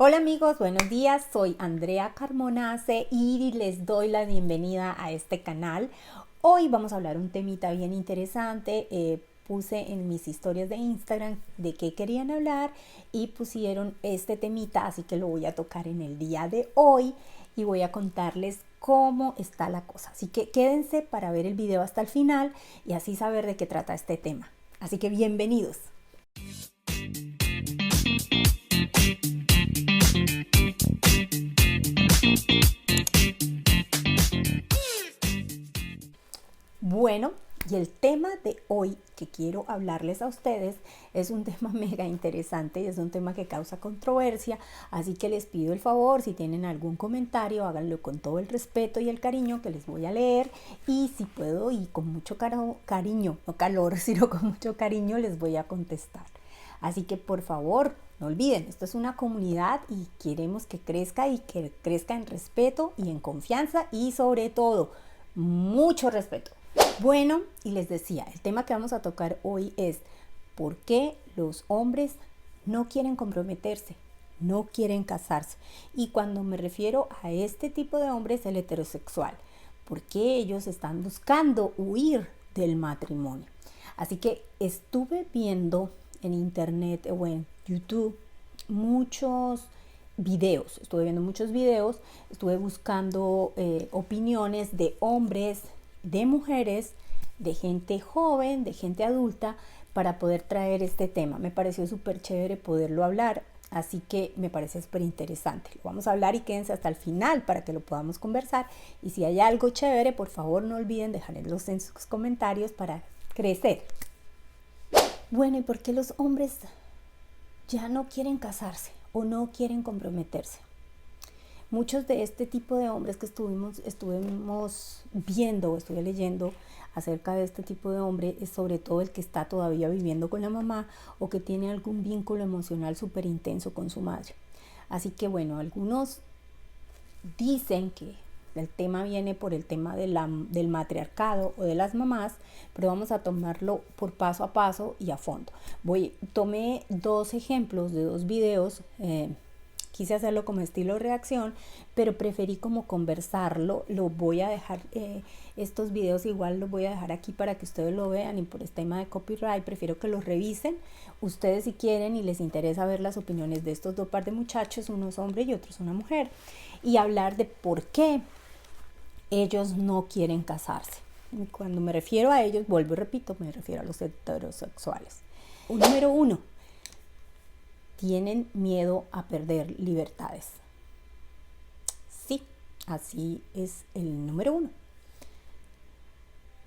Hola amigos, buenos días, soy Andrea Carmonace y les doy la bienvenida a este canal. Hoy vamos a hablar un temita bien interesante. Puse en mis historias de Instagram de qué querían hablar y pusieron este temita, así que lo voy a tocar en el día de hoy y voy a contarles cómo está la cosa. Así que quédense para ver el video hasta el final y así saber de qué trata este tema. Así que bienvenidos. Bueno, y el tema de hoy que quiero hablarles a ustedes es un tema mega interesante y es un tema que causa controversia, así que les pido el favor, si tienen algún comentario, háganlo con todo el respeto y el cariño que les voy a leer, y si puedo y con mucho cariño, no calor, sino con mucho cariño les voy a contestar. Así que por favor, no olviden, esto es una comunidad y queremos que crezca y que crezca en respeto y en confianza y sobre todo, mucho respeto. Bueno, y les decía, el tema que vamos a tocar hoy es ¿por qué los hombres no quieren comprometerse? No quieren casarse. Y cuando me refiero a este tipo de hombres, el heterosexual, ¿por qué ellos están buscando huir del matrimonio? Así que estuve viendo en internet o en YouTube estuve viendo muchos videos, estuve buscando opiniones de hombres, de mujeres, de gente joven, de gente adulta, para poder traer este tema. Me pareció súper chévere poderlo hablar, así que me parece súper interesante. Lo vamos a hablar y quédense hasta el final para que lo podamos conversar. Y si hay algo chévere, por favor no olviden dejarlos en sus comentarios para crecer. Bueno, ¿y por qué los hombres ya no quieren casarse o no quieren comprometerse? Muchos de este tipo de hombres que estuvimos viendo o estuve leyendo acerca de este tipo de hombre es sobre todo el que está todavía viviendo con la mamá o que tiene algún vínculo emocional súper intenso con su madre. Así que bueno, algunos dicen que el tema viene por el tema del matriarcado o de las mamás, pero vamos a tomarlo por paso a paso y a fondo. Tomé dos ejemplos de dos videos. Quise hacerlo como estilo reacción, pero preferí como conversarlo. Lo voy a dejar, estos videos igual los voy a dejar aquí para que ustedes lo vean, y por el tema de copyright prefiero que los revisen ustedes si quieren y les interesa ver las opiniones de estos dos par de muchachos, uno es hombre y otro es una mujer, y hablar de por qué ellos no quieren casarse. Y cuando me refiero a ellos, vuelvo y repito, me refiero a los heterosexuales. Número uno, tienen miedo a perder libertades. Sí, así es el número uno.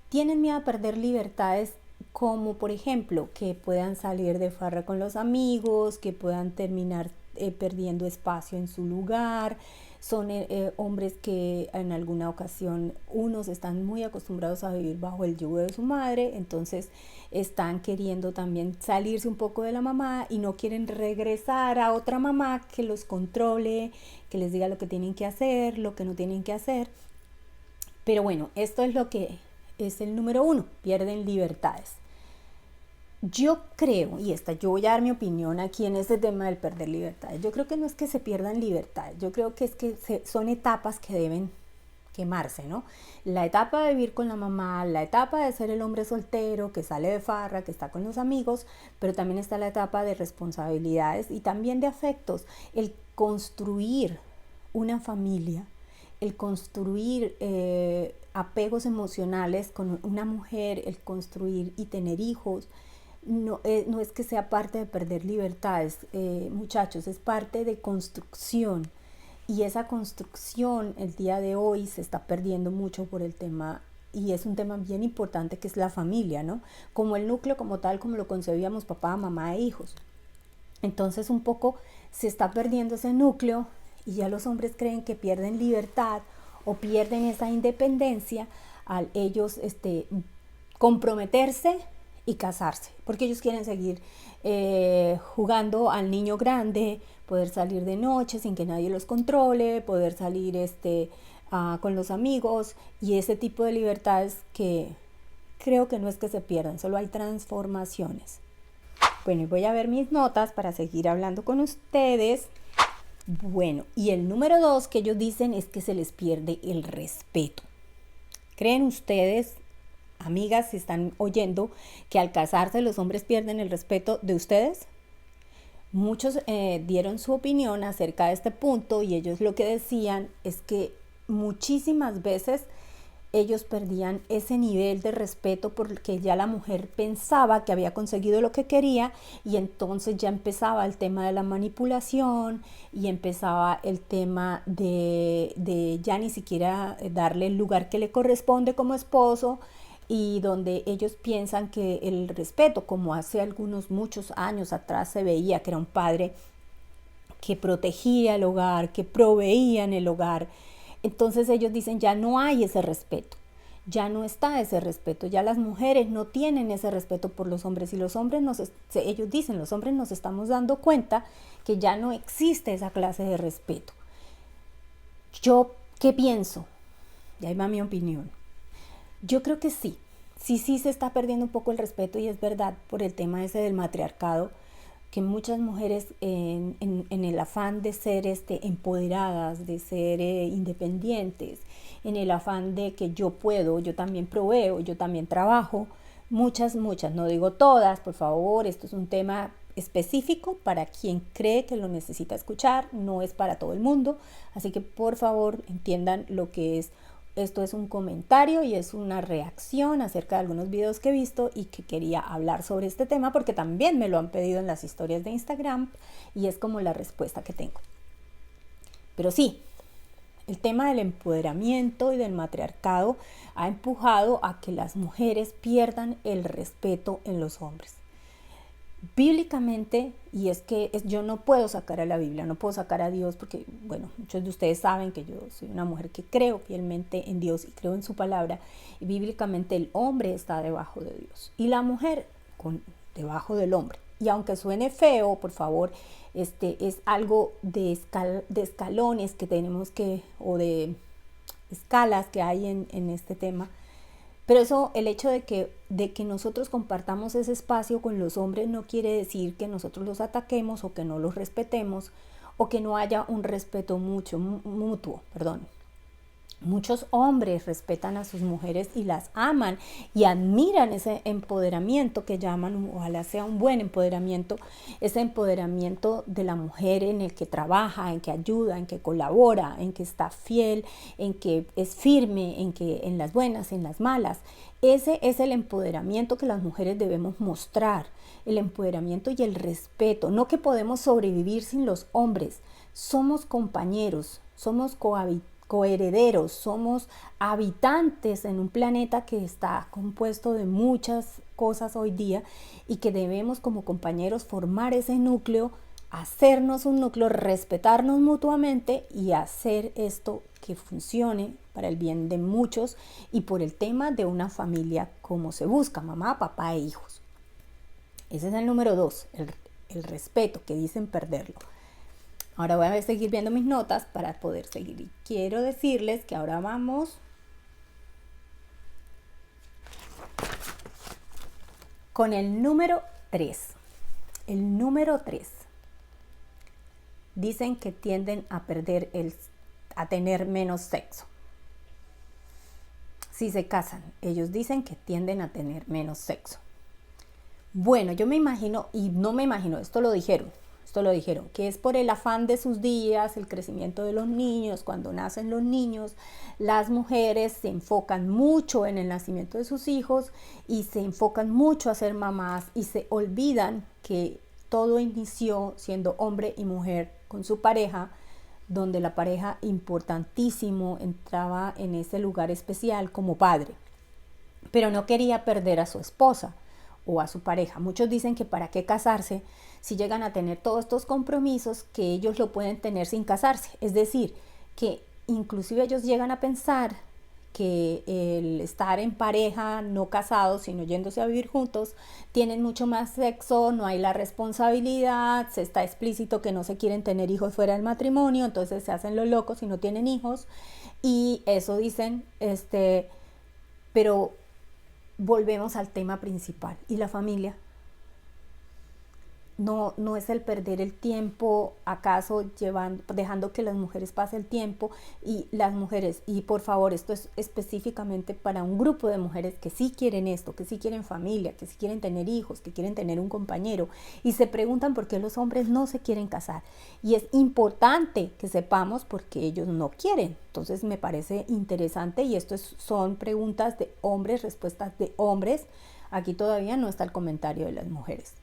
Tienen miedo a perder libertades, como por ejemplo que puedan salir de farra con los amigos, que puedan terminar perdiendo espacio en su lugar. Son hombres que en alguna ocasión unos están muy acostumbrados a vivir bajo el yugo de su madre, entonces están queriendo también salirse un poco de la mamá y no quieren regresar a otra mamá que los controle, que les diga lo que tienen que hacer, lo que no tienen que hacer. Pero bueno, esto es lo que es el número uno, pierden libertades. Yo creo, yo voy a dar mi opinión aquí en este tema del perder libertades. Yo creo que no es que se pierdan libertades, yo creo que es que son etapas que deben quemarse, ¿no? La etapa de vivir con la mamá, la etapa de ser el hombre soltero que sale de farra, que está con los amigos, pero también está la etapa de responsabilidades y también de afectos. El construir una familia, el construir apegos emocionales con una mujer, el construir y tener hijos, no es que sea parte de perder libertades, muchachos, es parte de construcción. Y esa construcción el día de hoy se está perdiendo mucho por el tema, y es un tema bien importante, que es la familia, ¿no? Como el núcleo como tal, como lo concebíamos papá, mamá e hijos. Entonces un poco se está perdiendo ese núcleo y ya los hombres creen que pierden libertad o pierden esa independencia al ellos comprometerse y casarse, porque ellos quieren seguir jugando al niño grande, poder salir de noche sin que nadie los controle, poder salir con los amigos, y ese tipo de libertades que creo que no es que se pierdan, solo hay transformaciones. Bueno, y voy a ver mis notas para seguir hablando con ustedes. Bueno, y el número 2 que ellos dicen es que se les pierde el respeto. ¿Creen ustedes, amigas, si están oyendo, que al casarse los hombres pierden el respeto de ustedes? Muchos dieron su opinión acerca de este punto y ellos lo que decían es que muchísimas veces ellos perdían ese nivel de respeto porque ya la mujer pensaba que había conseguido lo que quería y entonces ya empezaba el tema de la manipulación y empezaba el tema de ya ni siquiera darle el lugar que le corresponde como esposo, y donde ellos piensan que el respeto, como hace muchos años atrás se veía que era un padre que protegía el hogar, que proveía en el hogar, entonces ellos dicen ya no hay ese respeto, ya no está ese respeto, ya las mujeres no tienen ese respeto por los hombres y los hombres ellos dicen, los hombres nos estamos dando cuenta que ya no existe esa clase de respeto. ¿Yo qué pienso? Y ahí va mi opinión. Yo creo que sí se está perdiendo un poco el respeto y es verdad por el tema ese del matriarcado, que muchas mujeres en el afán de ser empoderadas, de ser independientes, en el afán de que yo puedo, yo también proveo, yo también trabajo, muchas, no digo todas, por favor, esto es un tema específico para quien cree que lo necesita escuchar, no es para todo el mundo, así que por favor entiendan lo que es. Esto es un comentario y es una reacción acerca de algunos videos que he visto y que quería hablar sobre este tema porque también me lo han pedido en las historias de Instagram y es como la respuesta que tengo. Pero sí, el tema del empoderamiento y del matriarcado ha empujado a que las mujeres pierdan el respeto en los hombres. Bíblicamente, y es que yo no puedo sacar a la Biblia, no puedo sacar a Dios porque, bueno, muchos de ustedes saben que yo soy una mujer que creo fielmente en Dios y creo en su palabra, y bíblicamente el hombre está debajo de Dios y la mujer debajo del hombre. Y aunque suene feo, por favor, es algo de escalones que tenemos o de escalas que hay en este tema. Pero eso, el hecho de que nosotros compartamos ese espacio con los hombres no quiere decir que nosotros los ataquemos o que no los respetemos o que no haya un respeto mutuo. Muchos hombres respetan a sus mujeres y las aman y admiran ese empoderamiento que llaman, ojalá sea un buen empoderamiento, ese empoderamiento de la mujer en el que trabaja, en que ayuda, en que colabora, en que está fiel, en que es firme, en las buenas, en las malas. Ese es el empoderamiento que las mujeres debemos mostrar, el empoderamiento y el respeto. No que podemos sobrevivir sin los hombres, somos compañeros, somos coherederos, somos habitantes en un planeta que está compuesto de muchas cosas hoy día y que debemos como compañeros formar ese núcleo, hacernos un núcleo, respetarnos mutuamente y hacer esto que funcione para el bien de muchos y por el tema de una familia como se busca, mamá, papá e hijos. Ese es el número 2, el respeto, que dicen perderlo. Ahora voy a seguir viendo mis notas para poder seguir. Y quiero decirles que ahora vamos con el número 3. El número 3. Dicen que tienden a a tener menos sexo. Si se casan, ellos dicen que tienden a tener menos sexo. Bueno, yo me imagino, y no me imagino, esto lo dijeron, que es por el afán de sus días, el crecimiento de los niños. Cuando nacen los niños, las mujeres se enfocan mucho en el nacimiento de sus hijos y se enfocan mucho a ser mamás y se olvidan que todo inició siendo hombre y mujer con su pareja, donde la pareja importantísimo entraba en ese lugar especial como padre, pero no quería perder a su esposa o a su pareja. Muchos dicen que para qué casarse si llegan a tener todos estos compromisos que ellos lo pueden tener sin casarse. Es decir, que inclusive ellos llegan a pensar que el estar en pareja, no casados, sino yéndose a vivir juntos, tienen mucho más sexo, no hay la responsabilidad, se está explícito que no se quieren tener hijos fuera del matrimonio, entonces se hacen los locos y no tienen hijos. Y eso dicen, pero volvemos al tema principal. ¿Y la familia? no es el perder el tiempo, acaso dejando que las mujeres pasen el tiempo y las mujeres, y por favor, esto es específicamente para un grupo de mujeres que sí quieren esto, que sí quieren familia, que sí quieren tener hijos, que quieren tener un compañero y se preguntan por qué los hombres no se quieren casar. Y es importante que sepamos por qué ellos no quieren. Entonces me parece interesante y son preguntas de hombres, respuestas de hombres. Aquí todavía no está el comentario de las mujeres.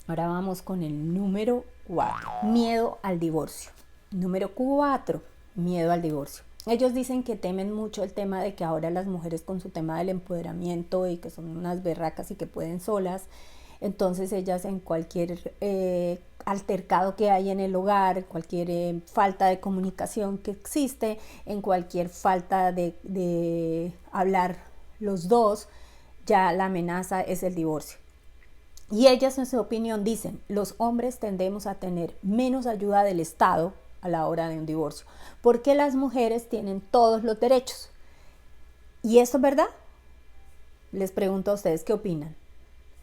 Ahora vamos con el número 4, miedo al divorcio. Número 4, miedo al divorcio. Ellos dicen que temen mucho el tema de que ahora las mujeres con su tema del empoderamiento y que son unas berracas y que pueden solas, entonces ellas en cualquier altercado que hay en el hogar, cualquier falta de comunicación que existe, en cualquier falta de hablar los dos, ya la amenaza es el divorcio. Y ellas en su opinión dicen, los hombres tendemos a tener menos ayuda del Estado a la hora de un divorcio, porque las mujeres tienen todos los derechos. ¿Y eso es verdad? Les pregunto a ustedes, ¿qué opinan?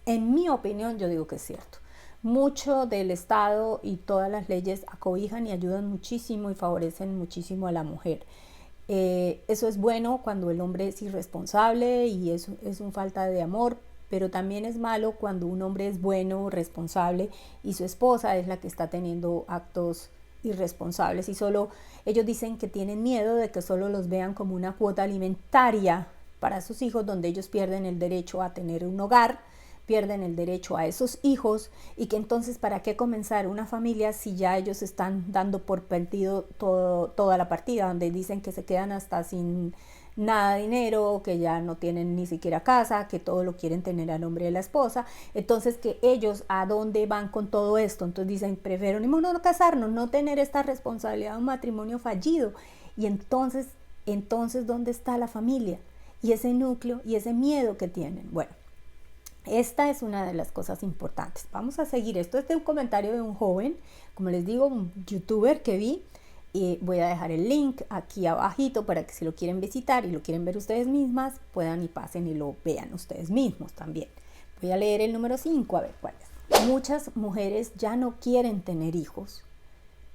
En mi opinión, yo digo que es cierto. Mucho del Estado y todas las leyes acobijan y ayudan muchísimo y favorecen muchísimo a la mujer. Eso es bueno cuando el hombre es irresponsable y es una falta de amor, pero también es malo cuando un hombre es bueno, responsable y su esposa es la que está teniendo actos irresponsables y solo ellos dicen que tienen miedo de que solo los vean como una cuota alimentaria para sus hijos, donde ellos pierden el derecho a tener un hogar, pierden el derecho a esos hijos y que entonces para qué comenzar una familia si ya ellos están dando por perdido toda la partida, donde dicen que se quedan hasta sin nada de dinero, que ya no tienen ni siquiera casa, que todo lo quieren tener a nombre de la esposa. Entonces que ellos a dónde van con todo esto, entonces dicen prefiero no casarnos, no tener esta responsabilidad de un matrimonio fallido. Y entonces ¿dónde está la familia? Y ese núcleo y ese miedo que tienen. Bueno, esta es una de las cosas importantes. Vamos a seguir. Esto es de un comentario de un joven, como les digo, un youtuber que vi. Y voy a dejar el link aquí abajito para que si lo quieren visitar y lo quieren ver ustedes mismas, puedan y pasen y lo vean ustedes mismos también. Voy a leer el número 5, a ver cuál es. Muchas mujeres ya no quieren tener hijos,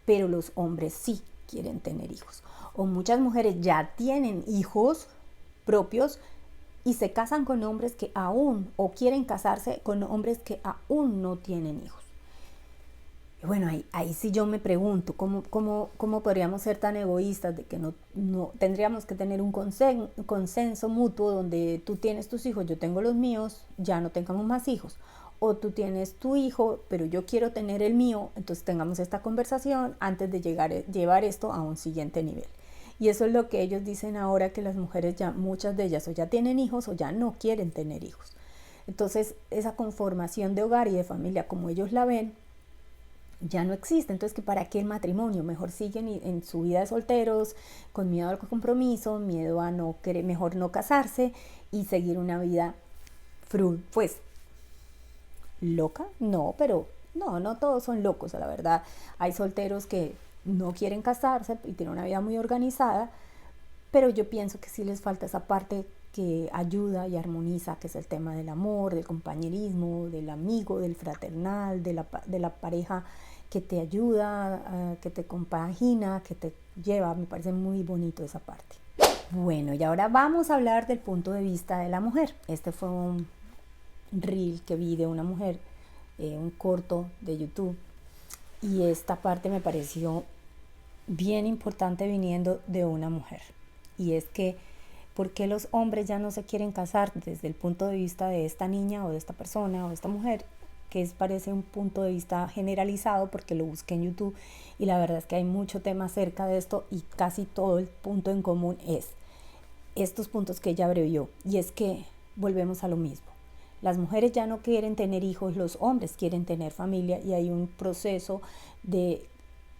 pero los hombres sí quieren tener hijos. O muchas mujeres ya tienen hijos propios y se casan con hombres que aún, o quieren casarse con hombres que aún no tienen hijos. Y bueno, ahí sí yo me pregunto, ¿cómo podríamos ser tan egoístas de que no tendríamos que tener un consenso mutuo donde tú tienes tus hijos, yo tengo los míos, ya no tengamos más hijos? O tú tienes tu hijo, pero yo quiero tener el mío, entonces tengamos esta conversación antes de llevar esto a un siguiente nivel. Y eso es lo que ellos dicen ahora, que las mujeres ya, muchas de ellas o ya tienen hijos o ya no quieren tener hijos. Entonces esa conformación de hogar y de familia como ellos la ven, ya no existe. Entonces, ¿que para qué el matrimonio? Mejor siguen en su vida de solteros, con miedo al compromiso, miedo a no querer, mejor no casarse y seguir una vida pues loca, no, pero no todos son locos, la verdad. Hay solteros que no quieren casarse y tienen una vida muy organizada, pero yo pienso que sí les falta esa parte que ayuda y armoniza, que es el tema del amor, del compañerismo, del amigo, del fraternal, de la pareja que te ayuda, que te compagina, que te lleva. Me parece muy bonito esa parte. Bueno, y ahora vamos a hablar del punto de vista de la mujer. Este fue un reel que vi de una mujer, un corto de YouTube, y esta parte me pareció bien importante viniendo de una mujer, y es que ¿por qué los hombres ya no se quieren casar desde el punto de vista de esta niña o de esta persona o de esta mujer? Que parece un punto de vista generalizado porque lo busqué en YouTube y la verdad es que hay mucho tema acerca de esto y casi todo el punto en común es estos puntos que ella abrevió, y es que volvemos a lo mismo. Las mujeres ya no quieren tener hijos, los hombres quieren tener familia y hay un proceso de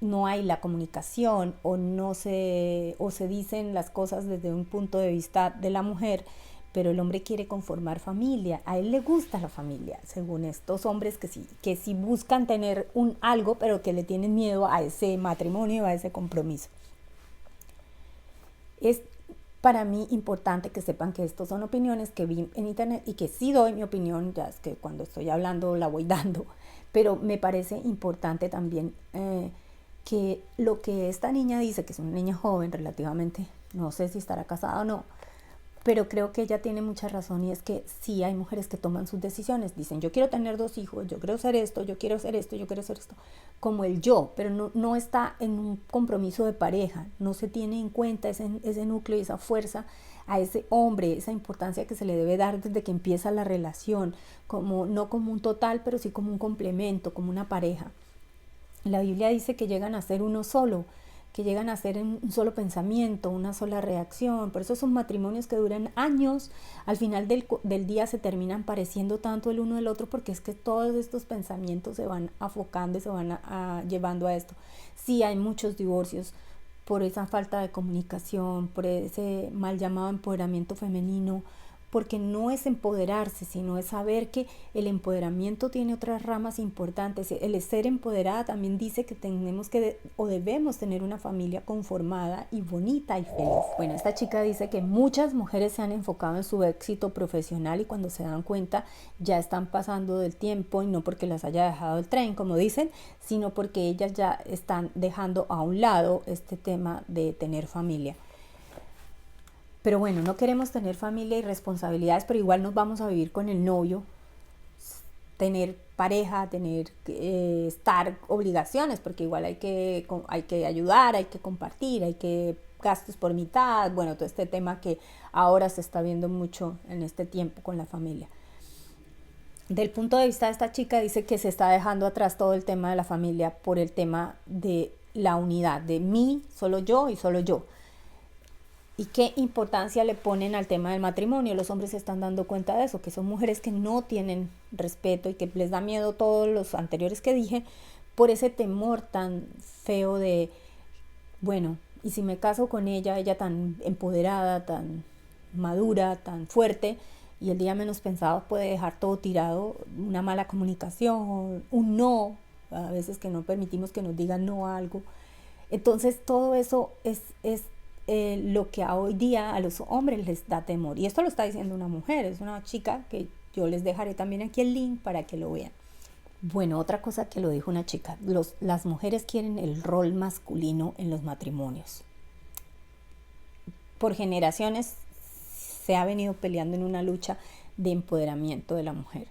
no hay la comunicación o se dicen las cosas desde un punto de vista de la mujer, pero el hombre quiere conformar familia, a él le gusta la familia, según estos hombres que sí buscan tener algo, pero que le tienen miedo a ese matrimonio, a ese compromiso. para mí importante que sepan que estos son opiniones que vi en internet y que sí doy mi opinión, ya es que cuando estoy hablando la voy dando, pero me parece importante también que lo que esta niña dice, que es una niña joven relativamente, no sé si estará casada o no, pero creo que ella tiene mucha razón y es que sí hay mujeres que toman sus decisiones, dicen yo quiero tener 2 hijos, yo quiero hacer esto, yo quiero hacer esto, yo quiero hacer esto, como el yo, pero no está en un compromiso de pareja, no se tiene en cuenta ese núcleo y esa fuerza a ese hombre, esa importancia que se le debe dar desde que empieza la relación, como, no como un total, pero sí como un complemento, como una pareja. La Biblia dice que llegan a ser uno solo, que llegan a ser un solo pensamiento, una sola reacción. Por eso son matrimonios que duran años. Al final del día se terminan pareciendo tanto el uno del otro porque es que todos estos pensamientos se van afocando y se van llevando a esto. Sí, hay muchos divorcios por esa falta de comunicación, por ese mal llamado empoderamiento femenino, porque no es empoderarse, sino es saber que el empoderamiento tiene otras ramas importantes. El ser empoderada también dice que tenemos que o debemos tener una familia conformada y bonita y feliz. Bueno, esta chica dice que muchas mujeres se han enfocado en su éxito profesional y cuando se dan cuenta ya están pasando del tiempo, y no porque las haya dejado el tren, como dicen, sino porque ellas ya están dejando a un lado este tema de tener familia. Pero bueno, no queremos tener familia y responsabilidades, pero igual nos vamos a vivir con el novio, tener pareja, tener estar obligaciones, porque igual hay que ayudar, hay que compartir, hay que gastos por mitad, bueno, todo este tema que ahora se está viendo mucho en este tiempo con la familia. Del punto de vista de esta chica, dice que se está dejando atrás todo el tema de la familia por el tema de la unidad, de mí, solo yo y solo yo. ¿Y qué importancia le ponen al tema del matrimonio? Los hombres se están dando cuenta de eso, que son mujeres que no tienen respeto y que les da miedo todos los anteriores que dije por ese temor tan feo de, bueno, y si me caso con ella, ella tan empoderada, tan madura, tan fuerte, y el día menos pensado puede dejar todo tirado, una mala comunicación, un no, a veces que no permitimos que nos digan no a algo. Entonces todo eso es lo que hoy día a los hombres les da temor. Y esto lo está diciendo una mujer, es una chica que yo les dejaré también aquí el link para que lo vean. Bueno, otra cosa que lo dijo una chica, las mujeres quieren el rol masculino en los matrimonios. Por generaciones se ha venido peleando en una lucha de empoderamiento de la mujer.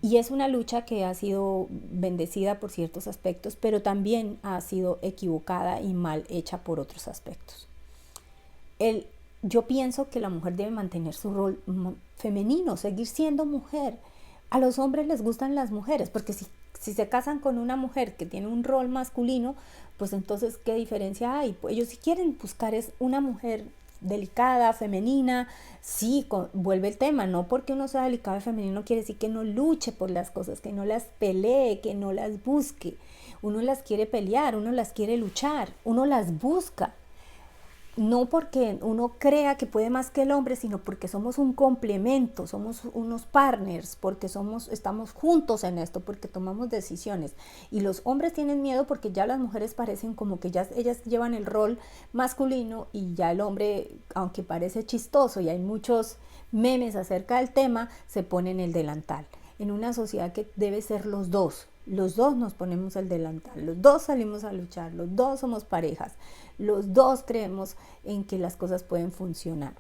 Y es una lucha que ha sido bendecida por ciertos aspectos, pero también ha sido equivocada y mal hecha por otros aspectos. Yo pienso que la mujer debe mantener su rol femenino, seguir siendo mujer. A los hombres les gustan las mujeres, porque si se casan con una mujer que tiene un rol masculino, pues entonces, ¿qué diferencia hay? Pues ellos si quieren buscar es una mujer delicada, femenina, sí, vuelve el tema, no porque uno sea delicado y femenino quiere decir que no luche por las cosas, que no las pelee, que no las busque. Uno las quiere pelear, uno las quiere luchar, uno las busca. No porque uno crea que puede más que el hombre, sino porque somos un complemento, somos unos partners, porque estamos juntos en esto, porque tomamos decisiones. Y los hombres tienen miedo porque ya las mujeres parecen como que ya ellas llevan el rol masculino y ya el hombre, aunque parece chistoso y hay muchos memes acerca del tema, se pone en el delantal. En una sociedad que debe ser los dos nos ponemos el delantal, los dos salimos a luchar, los dos somos parejas, los dos creemos en que las cosas pueden funcionar.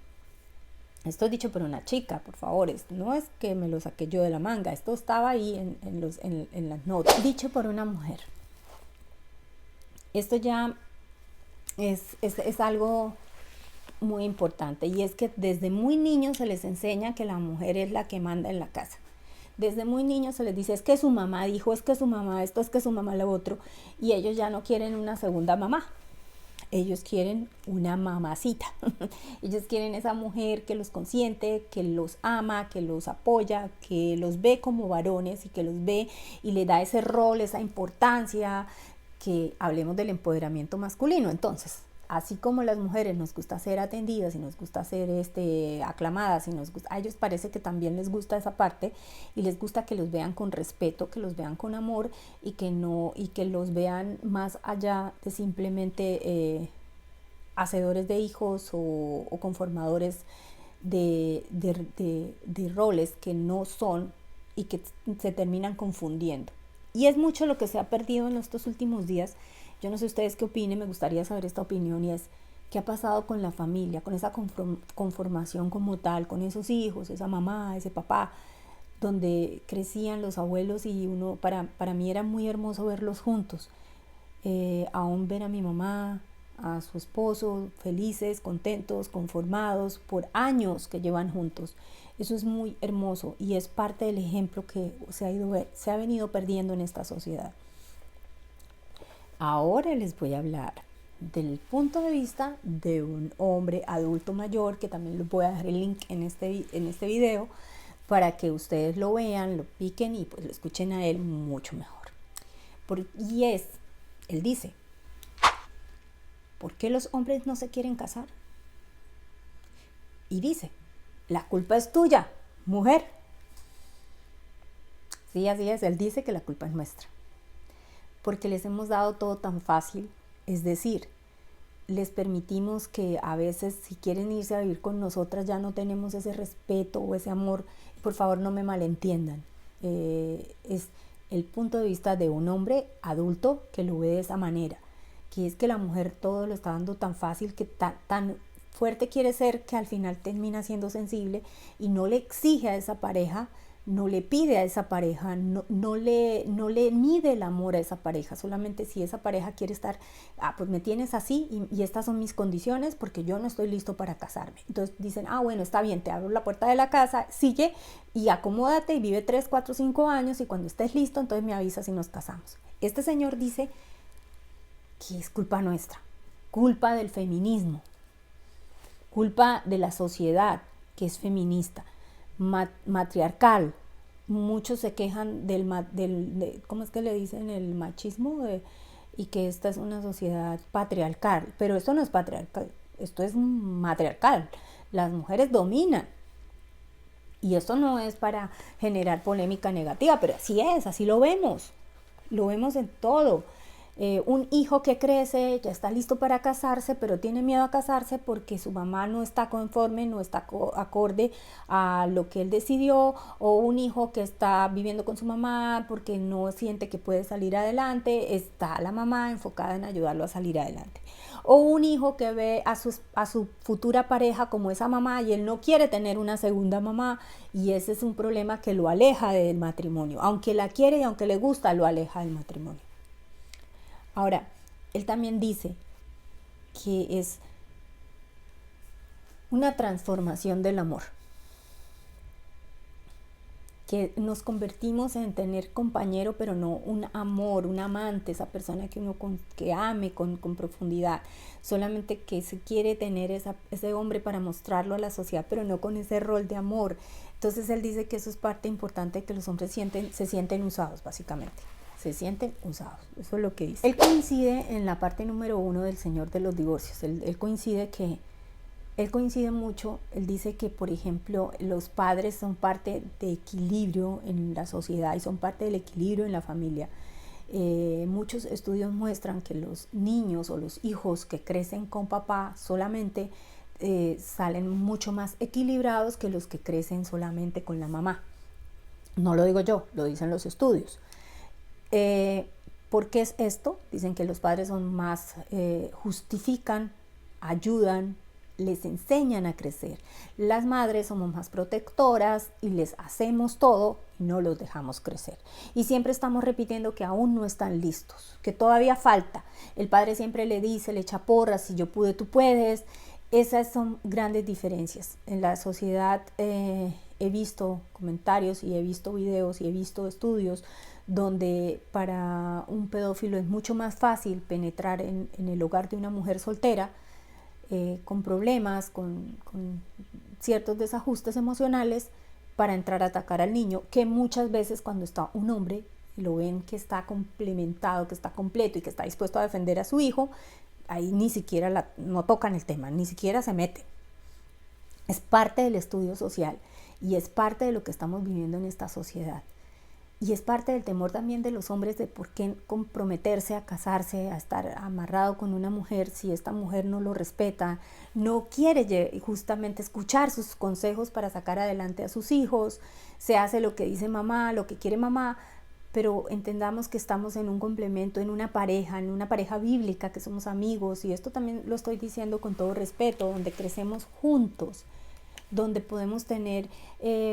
Esto es dicho por una chica, por favor, esto no es que me lo saqué yo de la manga, esto estaba ahí en las notas, dicho por una mujer. Esto ya es algo muy importante, y es que desde muy niños se les enseña que la mujer es la que manda en la casa. Desde muy niños se les dice, es que su mamá dijo, es que su mamá esto, es que su mamá lo otro, y ellos ya no quieren una segunda mamá, ellos quieren una mamacita. Ellos quieren esa mujer que los consiente, que los ama, que los apoya, que los ve como varones y que los ve y le da ese rol, esa importancia, que hablemos del empoderamiento masculino. Entonces, así como las mujeres nos gusta ser atendidas y nos gusta ser aclamadas, a ellos parece que también les gusta esa parte y les gusta que los vean con respeto, que los vean con amor y que los vean más allá de simplemente hacedores de hijos o conformadores de roles que no son y que se terminan confundiendo. Y es mucho lo que se ha perdido en estos últimos días. Yo no sé ustedes qué opinen, me gustaría saber esta opinión, y es qué ha pasado con la familia, con esa conformación como tal, con esos hijos, esa mamá, ese papá, donde crecían los abuelos y uno, para mí era muy hermoso verlos juntos. Aún ver a mi mamá, a su esposo, felices, contentos, conformados, por años que llevan juntos. Eso es muy hermoso y es parte del ejemplo que se ha venido perdiendo en esta sociedad. Ahora les voy a hablar del punto de vista de un hombre adulto mayor, que también les voy a dejar el link en este video para que ustedes lo vean, lo piquen y pues lo escuchen a él mucho mejor. Él dice, ¿por qué los hombres no se quieren casar? Y dice, la culpa es tuya, mujer. Sí, así es, él dice que la culpa es nuestra. Porque les hemos dado todo tan fácil, es decir, les permitimos que a veces si quieren irse a vivir con nosotras ya no tenemos ese respeto o ese amor. Por favor, no me malentiendan. Es el punto de vista de un hombre adulto que lo ve de esa manera, que es que la mujer todo lo está dando tan fácil, que tan fuerte quiere ser, que al final termina siendo sensible y no le exige a esa pareja, no le pide a esa pareja, no le mide el amor a esa pareja. Solamente si esa pareja quiere estar, pues me tienes así y estas son mis condiciones porque yo no estoy listo para casarme. Entonces dicen, bueno, está bien, te abro la puerta de la casa, sigue y acomódate y vive 3, 4, 5 años y cuando estés listo entonces me avisas y nos casamos. Este señor dice que es culpa nuestra, culpa del feminismo, culpa de la sociedad que es feminista, matriarcal. Muchos se quejan ¿cómo es que le dicen? El machismo, y que esta es una sociedad patriarcal, pero esto no es patriarcal, esto es matriarcal. Las mujeres dominan. Y esto no es para generar polémica negativa, pero así es, así lo vemos en todo. Un hijo que crece, ya está listo para casarse, pero tiene miedo a casarse porque su mamá no está conforme, no está acorde a lo que él decidió, o un hijo que está viviendo con su mamá porque no siente que puede salir adelante, está la mamá enfocada en ayudarlo a salir adelante. O un hijo que ve a su futura pareja como esa mamá y él no quiere tener una segunda mamá, y ese es un problema que lo aleja del matrimonio. Aunque la quiere y aunque le gusta, lo aleja del matrimonio. Ahora, él también dice que es una transformación del amor, que nos convertimos en tener compañero, pero no un amor, un amante, esa persona que uno que ame con profundidad, solamente que se quiere tener ese hombre para mostrarlo a la sociedad, pero no con ese rol de amor. Entonces él dice que eso es parte importante, de que los hombres se sienten usados, básicamente. Se sienten usados, eso es lo que dice. Él coincide en la parte número 1 del Señor de los Divorcios. Él coincide mucho. Él dice que, por ejemplo, los padres son parte de equilibrio en la sociedad y son parte del equilibrio en la familia. Muchos estudios muestran que los niños o los hijos que crecen con papá solamente salen mucho más equilibrados que los que crecen solamente con la mamá. No lo digo yo, lo dicen los estudios. ¿Por qué es esto? Dicen que los padres son más, justifican, ayudan, les enseñan a crecer. Las madres somos más protectoras y les hacemos todo y no los dejamos crecer. Y siempre estamos repitiendo que aún no están listos, que todavía falta. El padre siempre le dice, le echa porras, si yo pude, tú puedes. Esas son grandes diferencias. En la sociedad he visto comentarios y he visto videos y he visto estudios donde para un pedófilo es mucho más fácil penetrar en el hogar de una mujer soltera, con problemas, con ciertos desajustes emocionales, para entrar a atacar al niño, que muchas veces cuando está un hombre y lo ven que está complementado, que está completo y que está dispuesto a defender a su hijo, ahí ni siquiera no tocan el tema, ni siquiera se meten. Es parte del estudio social y es parte de lo que estamos viviendo en esta sociedad. Y es parte del temor también de los hombres de por qué comprometerse a casarse, a estar amarrado con una mujer si esta mujer no lo respeta, no quiere justamente escuchar sus consejos para sacar adelante a sus hijos, se hace lo que dice mamá, lo que quiere mamá, pero entendamos que estamos en un complemento, en una pareja bíblica, que somos amigos, y esto también lo estoy diciendo con todo respeto, donde crecemos juntos, donde podemos tener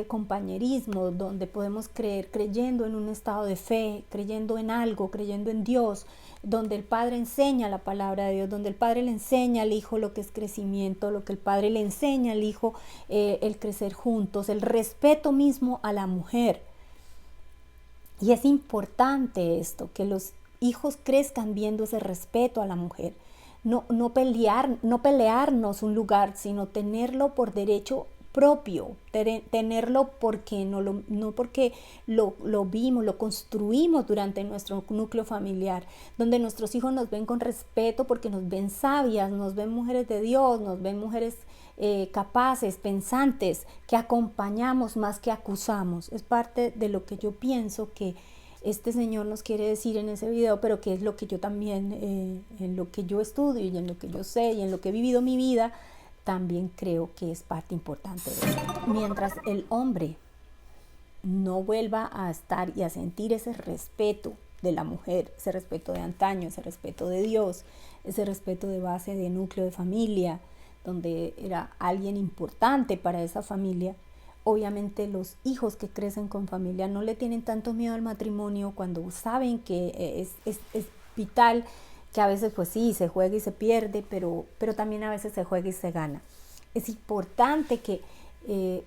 compañerismo, donde podemos creer creyendo en un estado de fe, creyendo en algo, creyendo en Dios, donde el Padre enseña la palabra de Dios, donde el Padre le enseña al Hijo lo que es crecimiento, lo que el Padre le enseña al Hijo, el crecer juntos, el respeto mismo a la mujer. Y es importante esto, que los hijos crezcan viendo ese respeto a la mujer. No pelearnos un lugar, sino tenerlo por derecho propio, tenerlo porque no porque lo vimos, lo construimos durante nuestro núcleo familiar, donde nuestros hijos nos ven con respeto porque nos ven sabias, nos ven mujeres de Dios, nos ven mujeres capaces, pensantes, que acompañamos más que acusamos. Es parte de lo que yo pienso que este señor nos quiere decir en ese video, pero que es lo que yo también, en lo que yo estudio y en lo que yo sé y en lo que he vivido mi vida, también creo que es parte importante de eso. Mientras el hombre no vuelva a estar y a sentir ese respeto de la mujer, ese respeto de antaño, ese respeto de Dios, ese respeto de base de núcleo de familia, donde era alguien importante para esa familia, obviamente los hijos que crecen con familia no le tienen tanto miedo al matrimonio cuando saben que es vital, que a veces pues sí, se juega y se pierde, pero también a veces se juega y se gana. Es importante que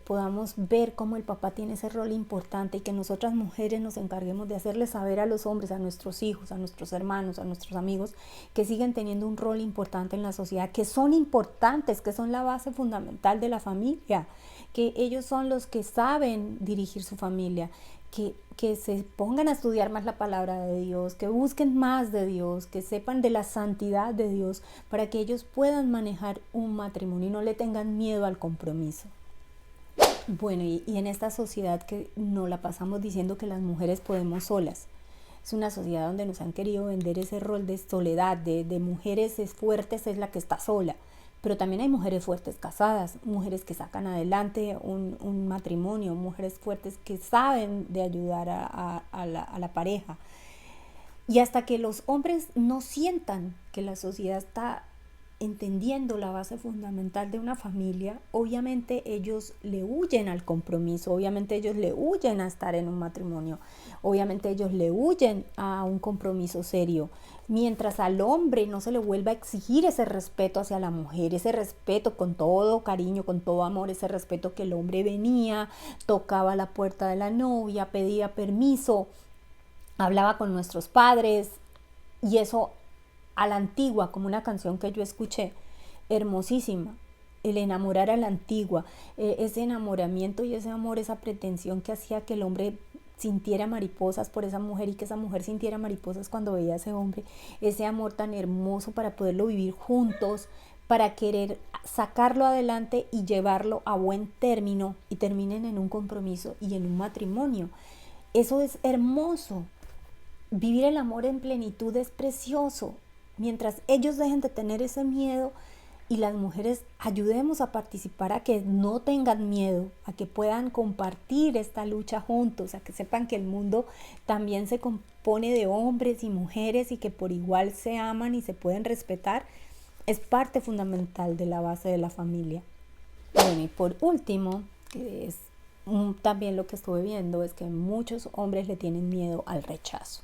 podamos ver cómo el papá tiene ese rol importante y que nosotras mujeres nos encarguemos de hacerle saber a los hombres, a nuestros hijos, a nuestros hermanos, a nuestros amigos, que siguen teniendo un rol importante en la sociedad, que son importantes, que son la base fundamental de la familia, que ellos son los que saben dirigir su familia, que se pongan a estudiar más la palabra de Dios, que busquen más de Dios, que sepan de la santidad de Dios, para que ellos puedan manejar un matrimonio y no le tengan miedo al compromiso. Bueno, y en esta sociedad que nos la pasamos diciendo que las mujeres podemos solas, es una sociedad donde nos han querido vender ese rol de soledad, de mujeres fuertes es la que está sola, pero también hay mujeres fuertes casadas, mujeres que sacan adelante un matrimonio, mujeres fuertes que saben de ayudar a la pareja. Y hasta que los hombres no sientan que la sociedad está entendiendo la base fundamental de una familia, obviamente ellos le huyen al compromiso, obviamente ellos le huyen a estar en un matrimonio, obviamente ellos le huyen a un compromiso serio, mientras al hombre no se le vuelva a exigir ese respeto hacia la mujer, ese respeto con todo cariño, con todo amor, ese respeto que el hombre venía, tocaba la puerta de la novia, pedía permiso, hablaba con nuestros padres, y eso a la antigua, como una canción que yo escuché, hermosísima, el enamorar a la antigua, ese enamoramiento y ese amor, esa pretensión que hacía que el hombre sintiera mariposas por esa mujer y que esa mujer sintiera mariposas cuando veía a ese hombre, ese amor tan hermoso para poderlo vivir juntos, para querer sacarlo adelante y llevarlo a buen término y terminen en un compromiso y en un matrimonio. Eso es hermoso. Vivir el amor en plenitud es precioso. Mientras ellos dejen de tener ese miedo y las mujeres ayudemos a participar, a que no tengan miedo, a que puedan compartir esta lucha juntos, a que sepan que el mundo también se compone de hombres y mujeres y que por igual se aman y se pueden respetar, es parte fundamental de la base de la familia. Bueno, y por último, que es también lo que estuve viendo, es que muchos hombres le tienen miedo al rechazo.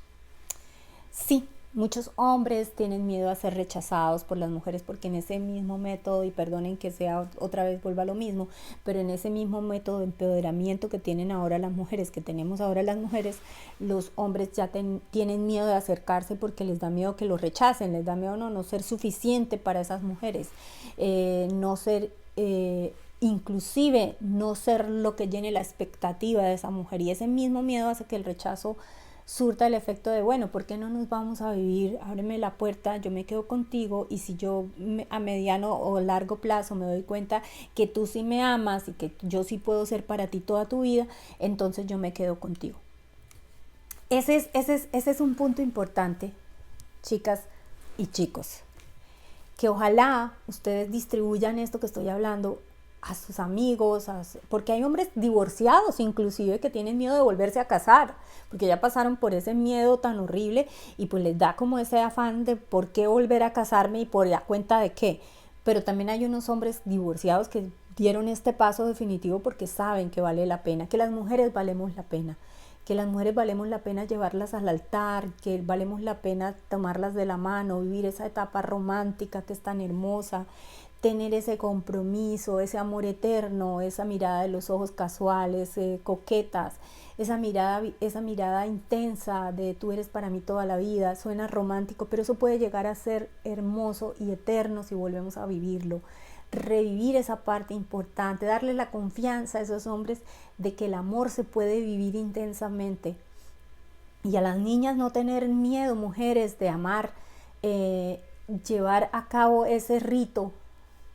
Sí, muchos hombres tienen miedo a ser rechazados por las mujeres porque en ese mismo método, y perdonen que sea otra vez vuelva a lo mismo, pero en ese mismo método de empoderamiento que tienen ahora las mujeres, que tenemos ahora las mujeres, los hombres ya tienen miedo de acercarse porque les da miedo que los rechacen, les da miedo no ser suficiente para esas mujeres, no ser... inclusive no ser lo que llene la expectativa de esa mujer, y ese mismo miedo hace que el rechazo surta el efecto de, bueno, ¿por qué no nos vamos a vivir? Ábreme la puerta, yo me quedo contigo, y si yo a mediano o largo plazo me doy cuenta que tú sí me amas y que yo sí puedo ser para ti toda tu vida, entonces yo me quedo contigo. Ese es un punto importante, chicas y chicos, que ojalá ustedes distribuyan esto que estoy hablando a sus amigos, porque hay hombres divorciados inclusive que tienen miedo de volverse a casar, porque ya pasaron por ese miedo tan horrible y pues les da como ese afán de por qué volver a casarme y por la cuenta de qué. Pero también hay unos hombres divorciados que dieron este paso definitivo porque saben que vale la pena, que las mujeres valemos la pena, que las mujeres valemos la pena llevarlas al altar, que valemos la pena tomarlas de la mano, vivir esa etapa romántica que es tan hermosa, tener ese compromiso, ese amor eterno, esa mirada de los ojos casuales, coquetas, esa mirada intensa de tú eres para mí toda la vida. Suena romántico, pero eso puede llegar a ser hermoso y eterno si volvemos a vivirlo. Revivir esa parte importante, darle la confianza a esos hombres de que el amor se puede vivir intensamente. Y a las niñas no tener miedo, mujeres, de amar, llevar a cabo ese rito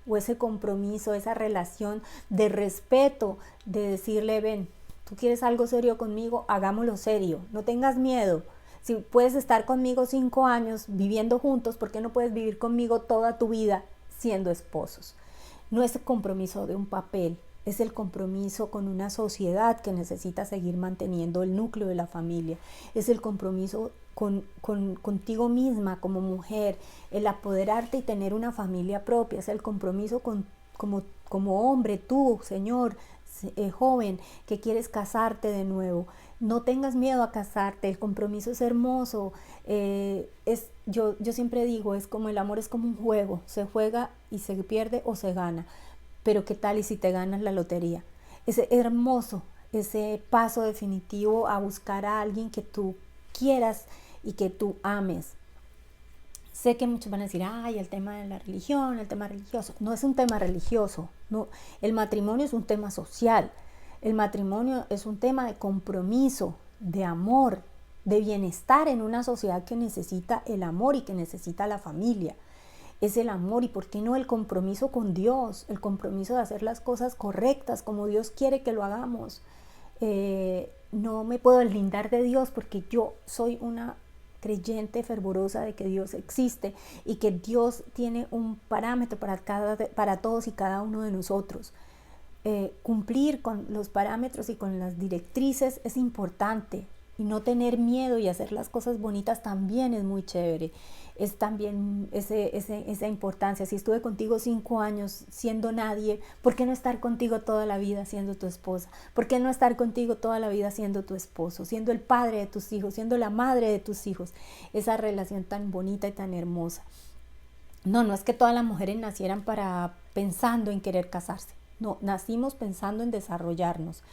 o ese compromiso, esa relación de respeto, de decirle, ven, tú quieres algo serio conmigo, hagámoslo serio, no tengas miedo. Si puedes estar conmigo 5 años viviendo juntos, ¿por qué no puedes vivir conmigo toda tu vida siendo esposos? No es el compromiso de un papel, es el compromiso con una sociedad que necesita seguir manteniendo el núcleo de la familia, es el compromiso contigo misma como mujer, el apoderarte y tener una familia propia, es el compromiso como hombre, tú, señor, joven, que quieres casarte de nuevo. No tengas miedo a casarte, el compromiso es hermoso. Yo siempre digo, es como el amor, es como un juego, se juega y se pierde o se gana. Pero qué tal y si te ganas la lotería. Es hermoso ese paso definitivo a buscar a alguien que tú quieras y que tú ames. Sé que muchos van a decir, ay, el tema de la religión, el tema religioso. No es un tema religioso, no. El matrimonio es un tema social. El matrimonio es un tema de compromiso, de amor, de bienestar en una sociedad que necesita el amor y que necesita la familia. Es el amor y por qué no el compromiso con Dios, el compromiso de hacer las cosas correctas como Dios quiere que lo hagamos. No me puedo deslindar de Dios porque yo soy una creyente fervorosa de que Dios existe y que Dios tiene un parámetro para todos y cada uno de nosotros. Cumplir con los parámetros y con las directrices es importante, y no tener miedo y hacer las cosas bonitas también es muy chévere. Es también esa importancia. Si estuve contigo 5 años siendo nadie, ¿por qué no estar contigo toda la vida siendo tu esposa? ¿Por qué no estar contigo toda la vida siendo tu esposo, siendo el padre de tus hijos, siendo la madre de tus hijos? Esa relación tan bonita y tan hermosa. No es que todas las mujeres nacieran pensando en querer casarse. No, nacimos pensando en desarrollarnos,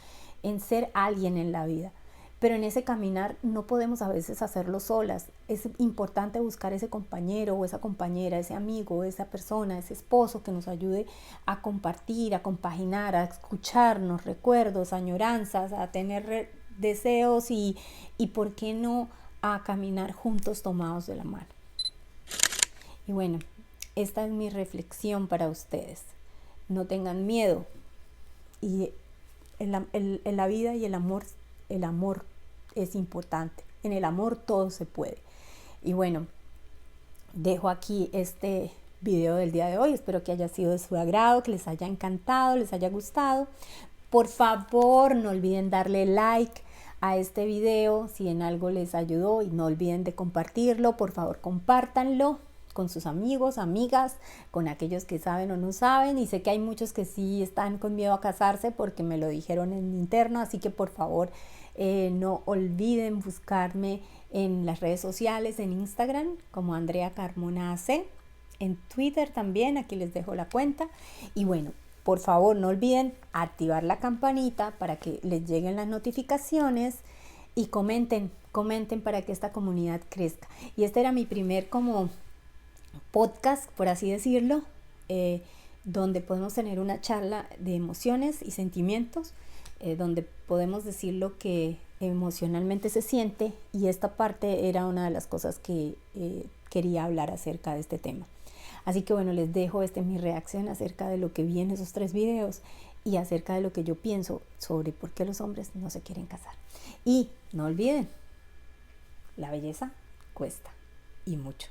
en ser alguien en la vida. Pero en ese caminar no podemos a veces hacerlo solas. Es importante buscar ese compañero o esa compañera, ese amigo, esa persona, ese esposo que nos ayude a compartir, a compaginar, a escucharnos recuerdos, añoranzas, a tener deseos y por qué no a caminar juntos tomados de la mano. Y bueno, esta es mi reflexión para ustedes. No tengan miedo. Y en la vida y el amor es importante. En el amor todo se puede. Y bueno, dejo aquí este video del día de hoy. Espero que haya sido de su agrado, que les haya encantado, les haya gustado. Por favor, no olviden darle like a este video si en algo les ayudó y no olviden de compartirlo. Por favor, compártanlo con sus amigos, amigas, con aquellos que saben o no saben, y sé que hay muchos que sí están con miedo a casarse porque me lo dijeron en interno, así que por favor no olviden buscarme en las redes sociales, en Instagram como Andrea Carmona AC, en Twitter también, aquí les dejo la cuenta. Y bueno, por favor no olviden activar la campanita para que les lleguen las notificaciones y comenten para que esta comunidad crezca. Y este era mi primer como podcast, por así decirlo, donde podemos tener una charla de emociones y sentimientos, donde podemos decir lo que emocionalmente se siente, y esta parte era una de las cosas que quería hablar acerca de este tema. Así que bueno, les dejo mi reacción acerca de lo que vi en esos 3 videos y acerca de lo que yo pienso sobre por qué los hombres no se quieren casar. Y no olviden, La belleza cuesta y mucho.